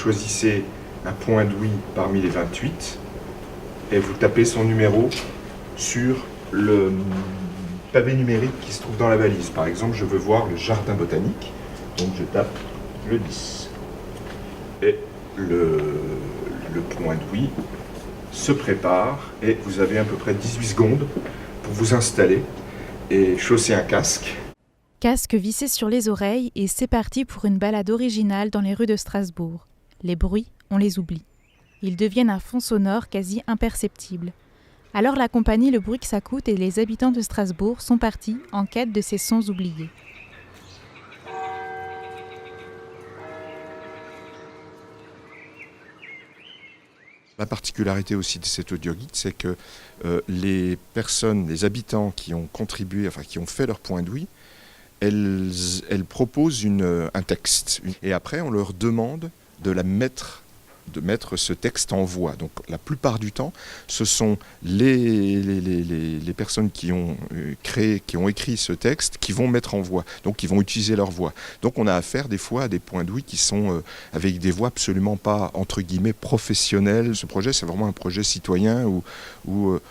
choisissez un point d'ouïe parmi les 28 et vous tapez son numéro sur le pavé numérique qui se trouve dans la valise. Par exemple, je veux voir le jardin botanique, donc je tape le 10. Et le point d'ouïe se prépare et vous avez à peu près 18 secondes pour vous installer et chausser un casque. Casque vissé sur les oreilles et c'est parti pour une balade originale dans les rues de Strasbourg. Les bruits, on les oublie. Ils deviennent un fond sonore quasi imperceptible. Alors la compagnie Le Bruit que ça coûte et les habitants de Strasbourg sont partis en quête de ces sons oubliés. La particularité aussi de cet audioguide, c'est que les personnes, les habitants qui ont contribué, enfin qui ont fait leur point d'ouïe, elles proposent un texte. Et après, on leur demande de mettre ce texte en voix. Donc la plupart du temps, ce sont les personnes qui ont écrit ce texte qui vont mettre en voix. Donc qui vont utiliser leur voix. Donc on a affaire des fois à des points d'ouïe qui sont avec des voix absolument pas, entre guillemets, professionnelles. Ce projet, c'est vraiment un projet citoyen où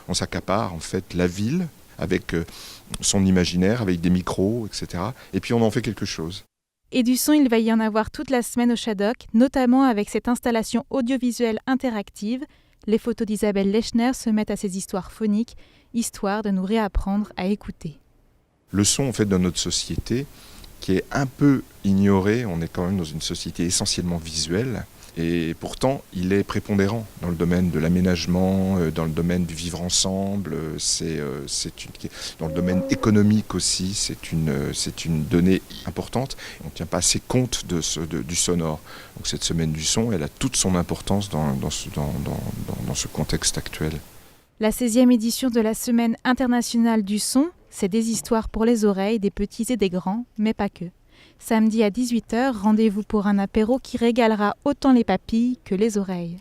on s'accapare en fait la ville avec son imaginaire, avec des micros, etc. Et puis on en fait quelque chose. Et du son, il va y en avoir toute la semaine au Shadok, notamment avec cette installation audiovisuelle interactive. Les photos d'Isabelle Lechner se mettent à ces histoires phoniques, histoire de nous réapprendre à écouter. Le son, en fait, dans notre société, qui est un peu ignoré, on est quand même dans une société essentiellement visuelle, et pourtant, il est prépondérant dans le domaine de l'aménagement, dans le domaine du vivre ensemble, dans le domaine économique aussi, c'est une donnée importante. On ne tient pas assez compte du sonore. Donc cette semaine du son, elle a toute son importance dans ce contexte actuel. La 16e édition de la Semaine internationale du son, c'est des histoires pour les oreilles des petits et des grands, mais pas que. Samedi à 18h, rendez-vous pour un apéro qui régalera autant les papilles que les oreilles.